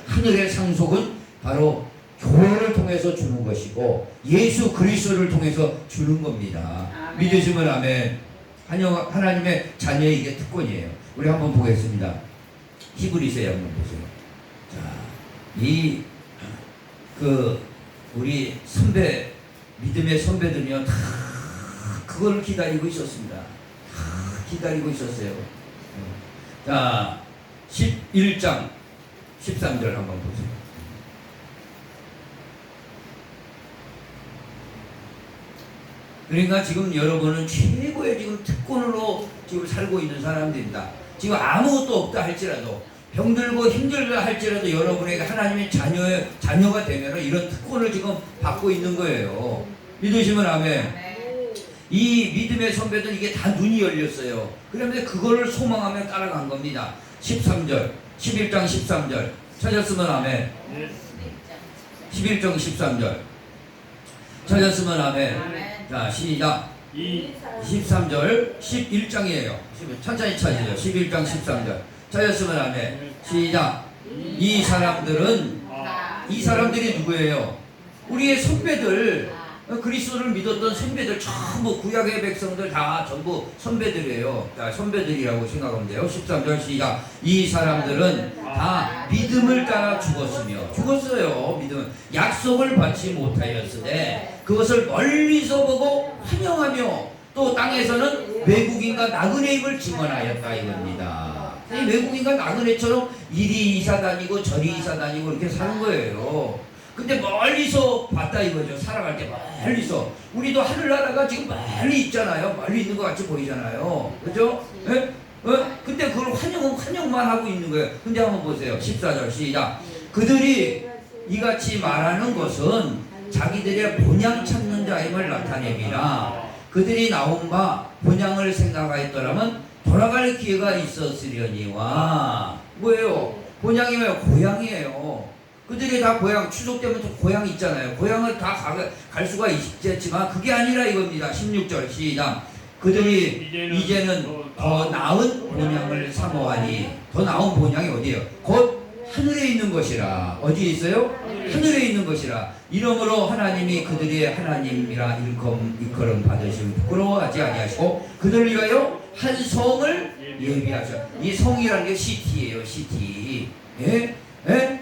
하늘의 상속은 바로 교회를 통해서 주는 것이고 예수 그리스도를 통해서 주는 겁니다. 아멘. 믿으시면 아멘. 하나님의 자녀의 이게 특권이에요. 우리 한번 보겠습니다. 히브리서에 한번 보세요. 자, 우리 믿음의 선배들이요 다 그걸 기다리고 있었습니다. 기다리고 있었어요. 자, 11장 13절 한번 보세요. 그러니까 지금 여러분은 최고의 지금 특권으로 지금 살고 있는 사람들입니다. 지금 아무것도 없다 할지라도, 병들고 힘들다 할지라도 여러분에게 하나님의 자녀가 되면 이런 특권을 지금 받고 있는 거예요. 믿으시면 아멘. 이 믿음의 선배들 이게 다 눈이 열렸어요. 그런데 그거를 소망하며 따라간 겁니다. 11장 13절 찾았으면 아멘. 11장 13절 찾았으면 아멘. 자 시작. 13절 11장이에요. 천천히 찾으세요. 11장 13절 찾았으면 아멘. 시작. 이 사람들이 누구예요? 우리의 선배들, 그리스도를 믿었던 선배들, 전부 구약의 백성들 다 전부 선배들이에요. 자, 선배들이라고 생각하면 돼요. 13절 시작. 이 사람들은 다 믿음을 따라 죽었어요. 믿음. 약속을 받지 못하였으되 그것을 멀리서 보고 환영하며 또 땅에서는 외국인과 나그네임을 증언하였다 이겁니다. 이 외국인과 나그네처럼 이리 이사 다니고 저리 이사 다니고 이렇게 사는 거예요. 근데 멀리서 봤다 이거죠. 살아갈 때 멀리서. 우리도 하늘나라가 지금 멀리 있잖아요. 멀리 있는 것 같이 보이잖아요. 그죠? 예? 근데 그걸 환영만 하고 있는 거예요. 근데 한번 보세요. 14절 시작. 그들이 이같이 말하는 것은 자기들의 본향 찾는 자임을 나타냅니다. 그들이 나온 바 본향을 생각하였더라면 돌아갈 기회가 있었으려니와. 뭐예요? 본향이면 고향이에요. 그들이 다 고향, 추석 때면 또 고향이 있잖아요. 고향을 다 갈 수가 있겠지만 그게 아니라 이겁니다. 16절 시작. 그들이 이제는 더 나은 본향을 사모하니. 더 나은 본향이 어디예요? 곧 하늘에 있는 것이라. 어디에 있어요? 하늘에 있는 것이라. 이러므로 하나님이 그들의 하나님이라 일컬음 받으시면 부끄러워하지 아니하시고 그들을 위하여 한 성을 예비하셔. 이 성이라는 게 시티예요. 시티. 예?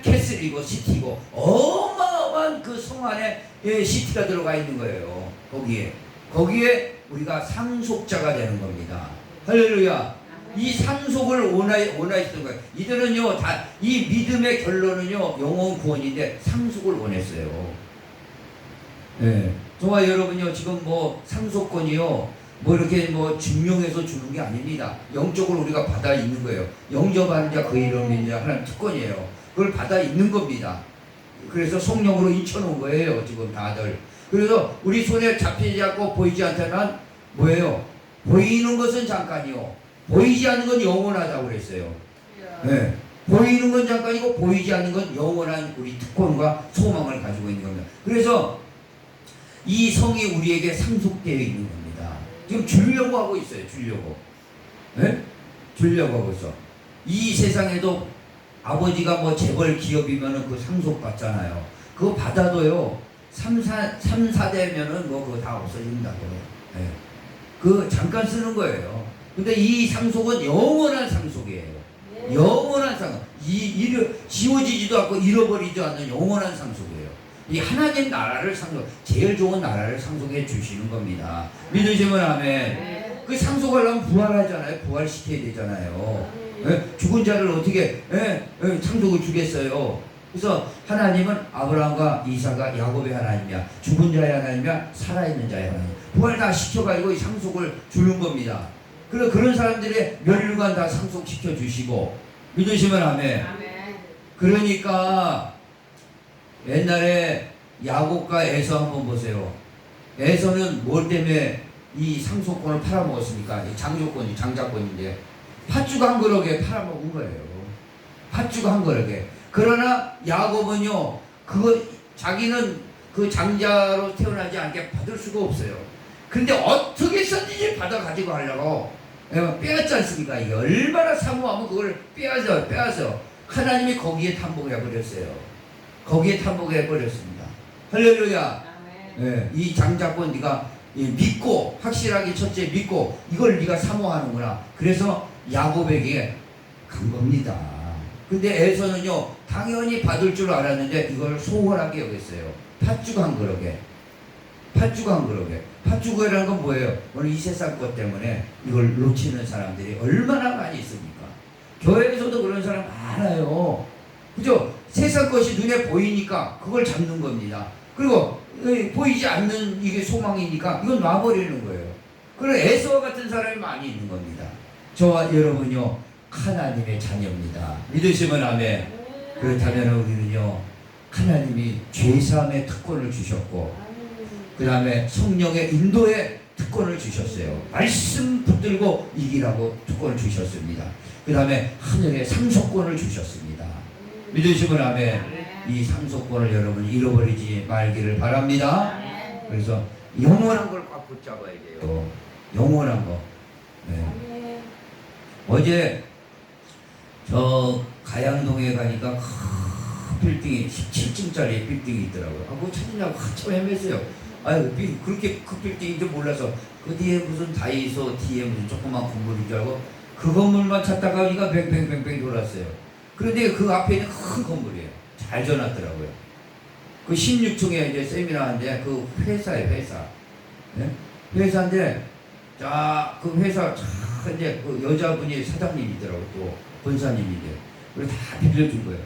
캐슬이고 시티고 어마어마한 그 성 안에 시티가 들어가 있는 거예요. 거기에 우리가 상속자가 되는 겁니다. 할렐루야. 이 상속을 원하였던 거예요. 이들은요 다 이 믿음의 결론은요 영원 구원인데 상속을 원했어요. 네. 저와 여러분요 지금 뭐 상속권이요 뭐 이렇게 뭐 증명해서 주는 게 아닙니다. 영적으로 우리가 받아 있는 거예요. 영접하는 자 그 이름인 자 하나님 특권이에요. 그걸 받아 있는 겁니다. 그래서 성령으로 인쳐놓은 거예요. 지금 다들. 그래서 우리 손에 잡히지 않고 보이지 않다면 뭐예요? 보이는 것은 잠깐이요. 보이지 않는 건 영원하다고 그랬어요. 네. 보이는 건 잠깐이고 보이지 않는 건 영원한 우리 특권과 소망을 가지고 있는 겁니다. 그래서 이 성이 우리에게 상속되어 있는 겁니다. 지금 주려고 하고 있어요. 주려고. 네? 주려고 하고 있어. 이 세상에도 아버지가 뭐 재벌 기업이면은 그 상속 받잖아요. 그거 받아도요, 3-4대면은 뭐 그거 다 없어진다고. 네. 그 잠깐 쓰는 거예요. 근데 이 상속은 영원한 상속이에요. 영원한 상속. 지워지지도 않고 잃어버리지 않는 영원한 상속이에요. 이 하나님 나라를 제일 좋은 나라를 상속해 주시는 겁니다. 믿으시면 아멘. 그 상속하려면 부활하잖아요. 부활시켜야 되잖아요. 죽은 자를 어떻게 상속을 주겠어요. 그래서 하나님은 아브라함과 이삭과 야곱의 하나님이야. 죽은 자의 하나님이야. 살아있는 자의 하나님. 부활 다 시켜가지고 이 상속을 주는 겁니다. 그런 사람들의 멸류관 다 상속시켜 주시고. 믿으시면 아멘. 그러니까 옛날에 야곱과 에서 한번 보세요. 에서는 뭘 때문에 이 상속권을 팔아먹었습니까? 장자권인데 팥죽 한 그릇에 팔아먹은 거예요. 팥죽 한 그릇에. 그러나 야곱은요, 자기는 그 장자로 태어나지 않게 받을 수가 없어요. 근데 어떻게 든지 받아 가지고 하려고 빼앗지 않습니까? 이게 얼마나 사모하면 그걸 빼앗어. 하나님이 거기에 탐복해 버렸어요. 거기에 탐복해 버렸습니다. 할렐루야. 네, 이 장자권 네가 믿고 확실하게 첫째 믿고 이걸 네가 사모하는구나. 그래서 야곱에게 간 겁니다. 근데 에서는요 당연히 받을 줄 알았는데 이걸 소홀하게 여겼어요. 팥죽 한 그릇에. 팥죽이라는 건 뭐예요? 오늘 이 세상 것 때문에 이걸 놓치는 사람들이 얼마나 많이 있습니까? 교회에서도 그런 사람 많아요. 그죠? 세상 것이 눈에 보이니까 그걸 잡는 겁니다. 그리고 보이지 않는 이게 소망이니까 이건 놔버리는 거예요. 그리고 에서와 같은 사람이 많이 있는 겁니다. 저와 여러분요 하나님의 자녀입니다. 믿으시면 아멘. 그렇다면 우리는요 하나님이 죄사함의 특권을 주셨고 그 다음에 성령의 인도의 특권을 주셨어요. 말씀 붙들고 이기라고 특권을 주셨습니다. 그 다음에 하늘의 상속권을 주셨습니다. 믿으시면 아멘. 이 상속권을 여러분 잃어버리지 말기를 바랍니다. 그래서 영원한 걸 꽉 붙잡아야 돼요. 영원한 거. 네. 어제 저 가양동에 가니까 큰 빌딩이 17층짜리 빌딩이 있더라고요. 그거 찾으려고 한참 헤맸어요. 아유, 그렇게 그 빌딩인지 몰라서 그 뒤에 무슨 다이소 뒤에 무슨 조그만 건물인 줄 알고 그 건물만 찾다가 우리가 뱅뱅뱅뱅 돌았어요. 그런데 그 앞에 있는 큰 건물이에요. 잘 져놨더라고요. 그 16층에 이제 세미나인데 그 회사예요, 회사. 네? 회사인데 자, 그 회사 이제 그 여자분이 사장님이더라고 또 권사님인데 그래서 다 빌려준 거예요.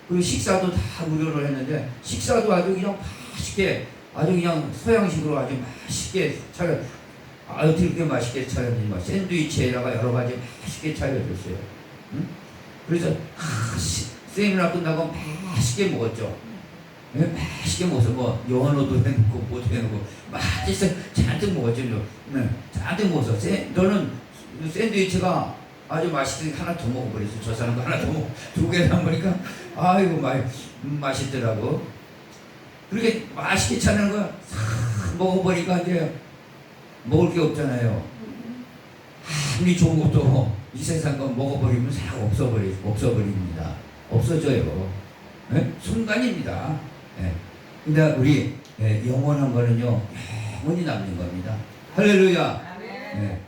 그리고 식사도 다 무료로 했는데 식사도 아주 그냥 맛있게 아주 그냥 서양식으로 아주 맛있게 차려 아유 되게 맛있게 차려주니 샌드위치에다가 여러 가지 맛있게 차려줬어요. 응? 그래서 세미나 끝나고 맛있게 먹었죠. 네? 맛있게 먹어서 뭐 연어도 해놓고 뭐도 해놓고 맛있게 잔뜩 먹었죠. 네, 잔뜩 먹어서 너는 샌드위치가 아주 맛있게 하나 더 먹어버렸어. 저 사람도 하나 더 먹고 두 개를 한 거니까 아이고 맛있더라고. 그렇게 맛있게 차리는 거 싹 먹어버리니까 이제 먹을 게 없잖아요. 아무리 좋은 것도 이 세상 거 먹어버리면 싹 없어버립니다. 없어져요. 네? 순간입니다. 네. 근데 우리 영원한 거는요 영원히 남는 겁니다. 할렐루야. 네.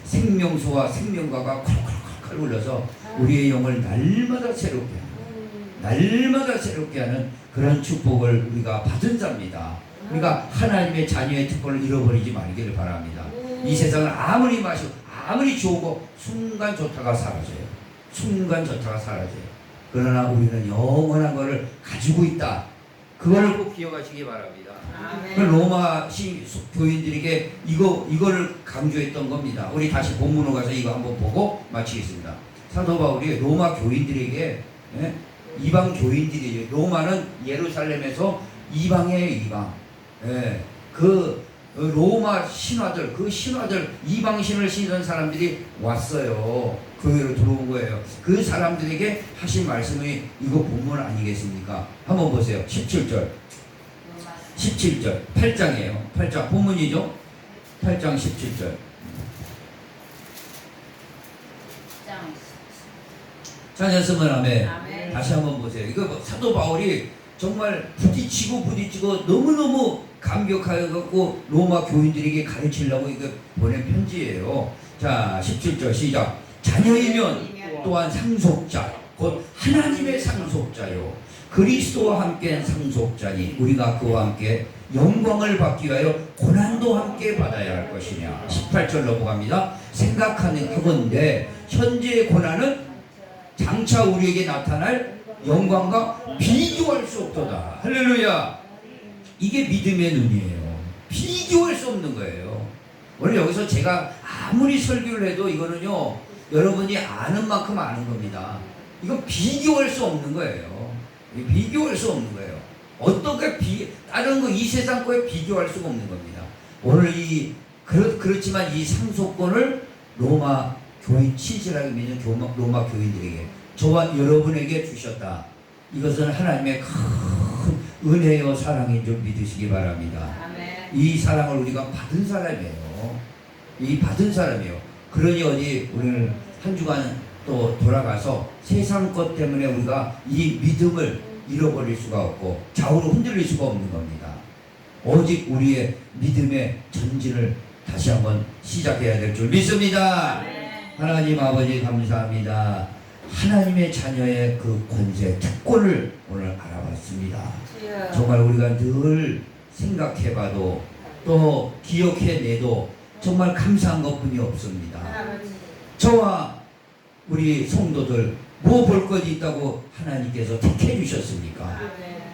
생명수와 생명과가 콸콸콸 울려서 우리의 영을 날마다 새롭게 하는 날마다 새롭게 하는 그런 축복을 우리가 받은 자입니다. 우리가 하나님의 자녀의 특권을 잃어버리지 말기를 바랍니다. 이 세상을 아무리 마시고 아무리 좋고 순간 좋다가 사라져요. 순간 좋다가 사라져요. 그러나 우리는 영원한 것을 가지고 있다. 그걸 꼭 기억하시기 바랍니다. 그 로마 교인들에게 이거를 강조했던 겁니다. 우리 다시 본문으로 가서 이거 한번 보고 마치겠습니다. 사도 바울이 로마 교인들에게 이방 교인들이에요. 로마는 예루살렘에서 이방이에요. 이방. 그 로마 신화들 그 신화들 이방신을 신던 사람들이 왔어요. 교회로 들어온 거예요. 그 사람들에게 하신 말씀이 이거 본문 아니겠습니까? 한번 보세요. 17절 8장이에요. 8장 본문이죠. 8장 17절. 찾았으면 아멘. 다시 한번 보세요. 이거 사도 바울이 정말 부딪히고 너무너무 감격하여갖고 로마 교인들에게 가르치려고 이거 보낸 편지예요. 자, 17절 시작. 자녀이면 또한 상속자, 곧 하나님의 상속자요. 그리스도와 함께 상속자니 우리가 그와 함께 영광을 받기 위하여 고난도 함께 받아야 할 것이냐. 18절 넘어갑니다. 생각하건대 현재의 고난은 장차 우리에게 나타날 영광과 비교할 수 없도다. 할렐루야. 이게 믿음의 눈이에요. 비교할 수 없는 거예요. 오늘 여기서 제가 아무리 설교를 해도 이거는요 여러분이 아는 만큼 아는 겁니다. 이건 비교할 수 없는 거예요. 비교할 수 없는 거예요. 어떻게 다른 거 이 세상 거에 비교할 수가 없는 겁니다. 오늘 그렇지만 이 상속권을 로마 교인 친실하게 믿는 로마 교인들에게 저와 여러분에게 주셨다. 이것은 하나님의 큰 은혜요 사랑인 줄 믿으시기 바랍니다. 아멘. 이 사랑을 우리가 받은 사람이에요. 이 받은 사람이에요. 그러니 어디 오늘 한 주간 또 돌아가서 세상 것 때문에 우리가 이 믿음을 잃어버릴 수가 없고 좌우로 흔들릴 수가 없는 겁니다. 오직 우리의 믿음의 전진을 다시 한번 시작해야 될 줄 믿습니다. 하나님 아버지 감사합니다. 하나님의 자녀의 그 권세, 특권을 오늘 알아봤습니다. 정말 우리가 늘 생각해봐도 또 기억해내도 정말 감사한 것뿐이 없습니다. 저와 우리 성도들 뭐 볼 것이 있다고 하나님께서 택해 주셨습니까?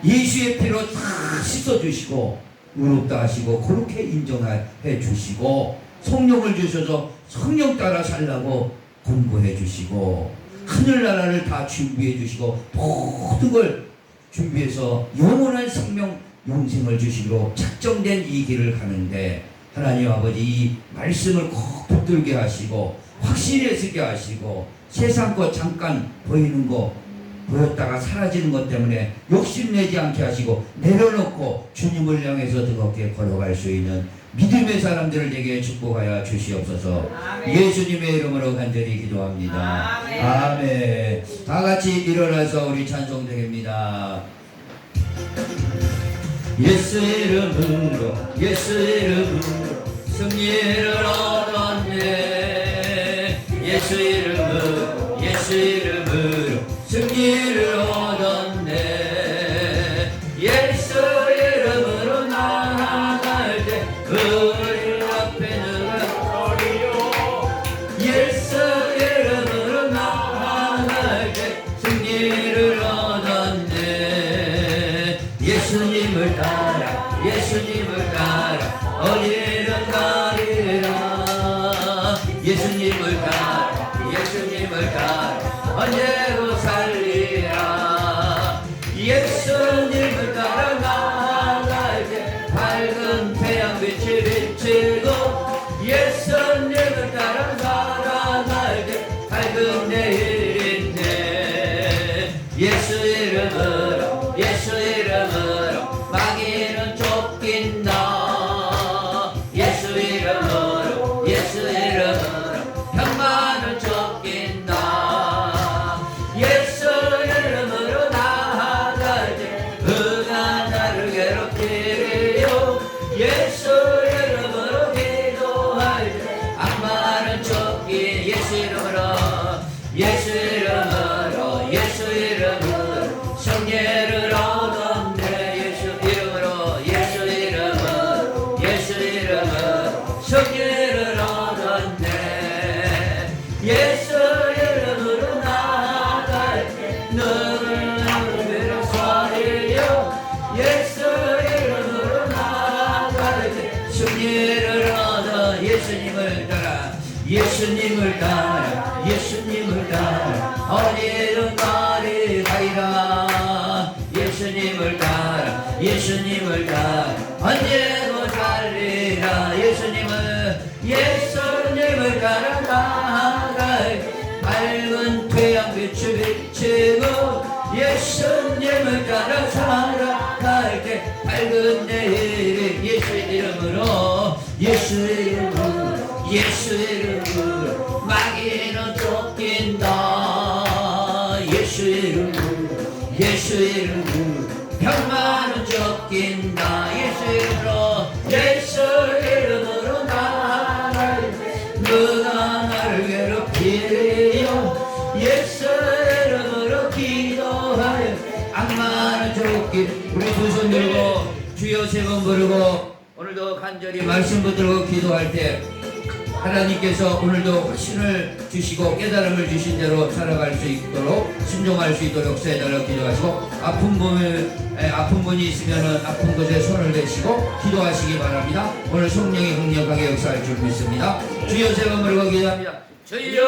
예수의 피로 다 씻어주시고 의롭다 하시고 그렇게 인정해 주시고 성령을 주셔서 성령 따라 살라고 공부해 주시고 하늘나라를 다 준비해 주시고 모든 걸 준비해서 영원한 생명 영생을 주시기로 작정된 이 길을 가는데 하나님 아버지 이 말씀을 꼭 붙들게 하시고 확신에 서게 하시고 세상 것 잠깐 보이는 거 보였다가 사라지는 것 때문에 욕심내지 않게 하시고 내려놓고 주님을 향해서 뜨겁게 걸어갈 수 있는 믿음의 사람들을 되게 축복하여 주시옵소서. 아멘. 예수님의 이름으로 간절히 기도합니다. 아멘. 아멘. 다 같이 일어나서 우리 찬송 드립니다. 예수 이름으로 예수 이름으로 승리를 얻었네. 예수 이름으로 예수 이름으로 승리를 얻었네. 예수 이름으로 나아갈 때 우리 앞에 누가 예수 이름으로 나아갈 때 승리를 얻었네. 예수님을 따라 예수님을 따라 어디든 가리라. 예수님을 따라 예수님을 따라 언제고 살리라. 예수님을 따라 나아갈 때 밝은 태양빛이 비치고 예수님을 따라 살아갈 때 밝은 내일인데 예수 이름으로 예수 이름으로 마귀는 쫓긴다. 예수 이름으로 예수 이름으로 평만은 쫓긴다. 예수 이름으로 나아갈 때 그가 나를 괴롭히리요. 예수 이름으로 기도할 때 악마는 쫓기. 예수 이름으로 예수 이름으로 예수 이름으로 성례를 얻었네. 예수 이름으로 예수 이름으로 예수 이름으로 성례를 얻었네. 예수 이름으로 나아갈 때 너를 괴롭히리요. 예수 이름으로 나아갈 때 승리를 얻어. 예수님을 따라 예수님을 따라 예수님을 따라 어디든 가리라. 예수님을 따라 예수님을 따라 언제고 살리라. 예수님을 따라 나아갈 밝은 태양빛을 비치고 예수님을 따라 살아갈 때 밝은 내일이 예수 이름으로 예수 이름으로 예수 이름으로 마귀는 쫓긴다. 예수 이름으로 예수 이름으로 평만은 쫓긴다. 예수 이름으로 예수 이름으로 나아갈 때 누가 나를 괴롭히리요. 예수 이름으로 기도하여 악마는 쫓길. 우리 두 손 들고 주여 세 번 부르고 오늘도 간절히 말씀 붙들고 기도할 때 하나님께서 오늘도 확신을 주시고 깨달음을 주신 대로 살아갈 수 있도록 순종할 수 있도록 역사해달라고 기도하시고 아픈 분이 있으면 아픈 곳에 손을 대시고 기도하시기 바랍니다. 오늘 성령이 강력하게 역사할 줄 믿습니다. 주여 세 번 부르고 기도합니다. 주여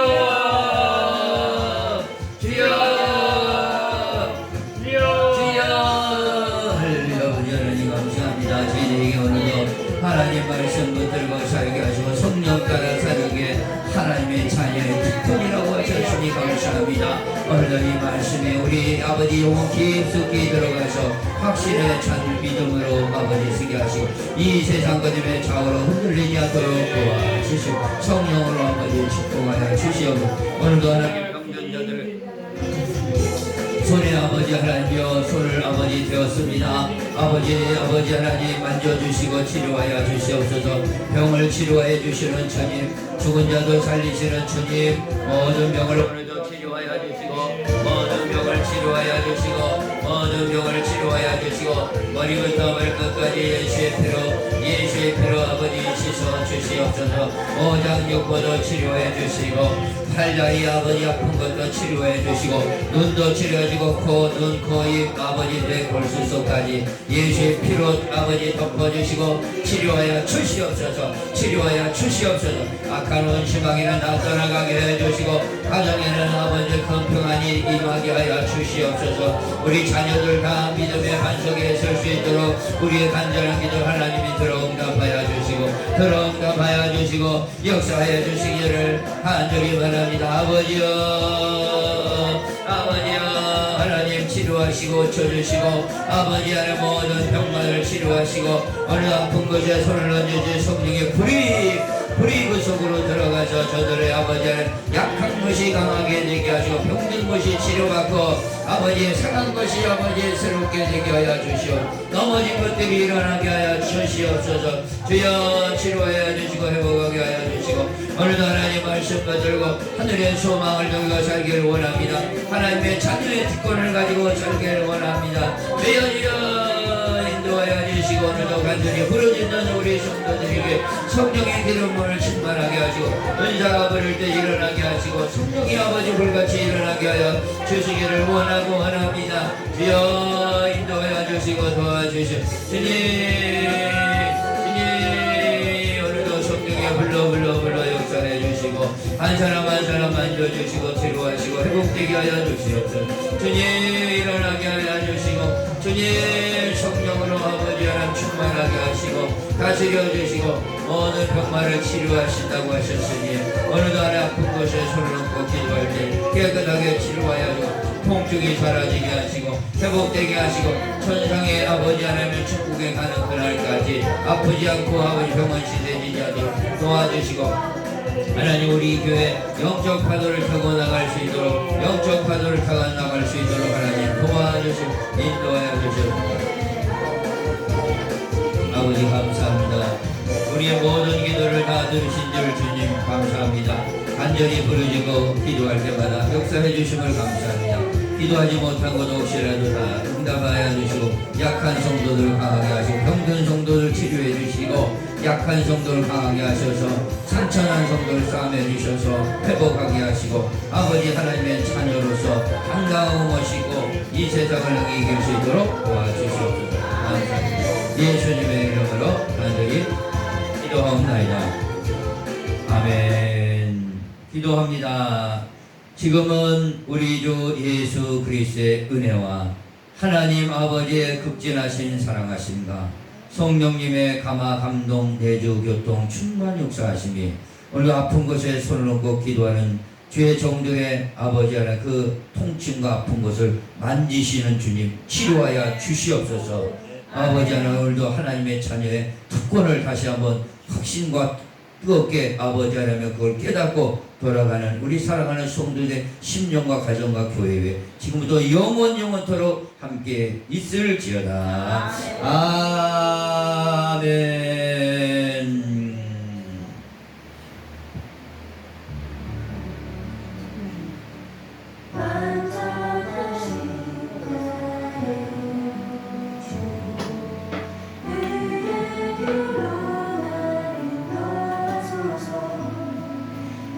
주여 주여 할렐루야. 하나님 감사합니다. 저희들에게 오늘도 하나님 말씀 붙들고 살게 하시고 성령 따라 살게 하나님의 자녀의 특권이라고 하셨으니 감사합니다. 오늘도 이 말씀에 우리 아버지 영혼 깊숙이 들어가서 확신의 찬 믿음으로 아버지 쓰게 하시고 이 세상 거듭의 좌우로 흔들리지 않도록 도와주시고 성령으로 아버지 축복하여 주시옵소서. 오늘도 하나님 경전자들 손에 아버지 하나님이여 손을 아버지 되었습니다. 아버지 하나님 만져주시고 치료하여 주시옵소서. 병을 치료하여 주시는 주님, 죽은 자도 살리시는 주님, 모든 병을 오늘도 치료하여 주시고 모든 병을 치료하여 주시고 모든 병을 치료하여 주시고 머리부터 발끝까지 예수의 피로 아버지 씻어 주시옵소서. 오장육부도 치료해 주시고 팔다리 아버지 아픈 것도 치료해 주시고 눈도 치료해주고 코, 눈, 코, 입 아버지 내 골수속까지 예수의 피로 아버지 덮어주시고 치료하여 주시옵소서. 치료하여 주시옵소서. 악한 원시방이는 다 떠나가게 해주시고 가정에는 아버지 큰 평안이 임하게 하여 주시옵소서. 우리 자녀들 다 믿음의 반석에 설 수 있도록 우리의 간절한 기도 하나님이 들어응답하여 주시고 역사하여 주시기를 간절히 바랍니다. 아버지여 하나님 치료하시고 쳐주시고 아버지 안에 모든 병만을 치료하시고 어느 아픈 곳에 손을 얹어주 성령의 불이 그 속으로 들어가서 저들의 아버지 안에 약한 것이 강하게 되게 하시고 병든 것이 치료받고 아버지 상한 것이 아버지 새롭게 되게 하여 주시오. 넘어진 것들이 일어나게 하여 주시옵소서. 주여 치료하여 주시고 회복하게 하여 주시고 오늘도 하나님 말씀 받들고 하늘의 소망을 누리고 살기를 원합니다. 하나님의 자녀의 특권을 가지고 살기를 원합니다. 주여 인도하여 주시고 오늘도 간절히 부르짖는 우리 성도들에게 성령의 기름을 충만하게 하시고 은사가 부를 때 일어나게 하시고 성령의 아버지 불같이 일어나게 하여 주시기를 원합니다. 주여 인도하여 주시고 도와주시오. 주님 오늘도 성령의 불러 역사해 주시고 한 사람 만져주시고 치료하시고 회복되게 하여 주시옵소서. 주님 일어나게 하여 주시고 주님 성령으로 아버지 하나님 충만하게 하시고 다스려 주시고 모든 병마를 치료하신다고 하셨으니 오늘도 하나 아픈 곳에 손을 얹고 기도할 때 깨끗하게 치료하여 주고 통증이 사라지게 하시고 회복되게 하시고 천상의 아버지 하나님의 천국에 가는 그날까지 아프지 않고 아버지 병원시대 지지하도록 도와주시고 하나님 우리 교회 영적 파도를 타고 나갈 수 있도록 하나님 도와주시고 인도하여 주시옵소서. 아버지 감사합니다. 우리의 모든 기도를 다 들으신 줄 주님 감사합니다. 간절히 부르짖고 기도할 때마다 역사해 주심을 감사합니다. 기도하지 못한 것 혹시라도 다 응답하여 주시고 약한 성도들을 강하게 하시고 병든 성도를 치료해 주시고 약한 성도를 강하게 하셔서 상처난 성도를 싸매 주셔서 회복하게 하시고 아버지 하나님의 자녀로서 한가움 모시고 이 세상을 이길 수 있도록 도와주시옵소서. 감사합니다. 예수님의 이름으로 간절히 기도하옵나이다. 아멘. 기도합니다. 지금은 우리 주 예수 그리스도의 은혜와 하나님 아버지의 극진하신 사랑하심과 성령님의 감화 감동 내주 교통 충만 역사하심이 오늘 아픈 곳에 손을 얹고 기도하는 주의 정도의 아버지 하나 그 통증과 아픈 것을 만지시는 주님 치료하여 주시옵소서. 아버지 하나 오늘도 하나님의 자녀의 특권을 다시 한번 확신과 뜨겁게 아버지 하나님 그걸 깨닫고 돌아가는 우리 사랑하는 성도들의 심령과 가정과 교회에 지금부터 영원토록 함께 있을지어다.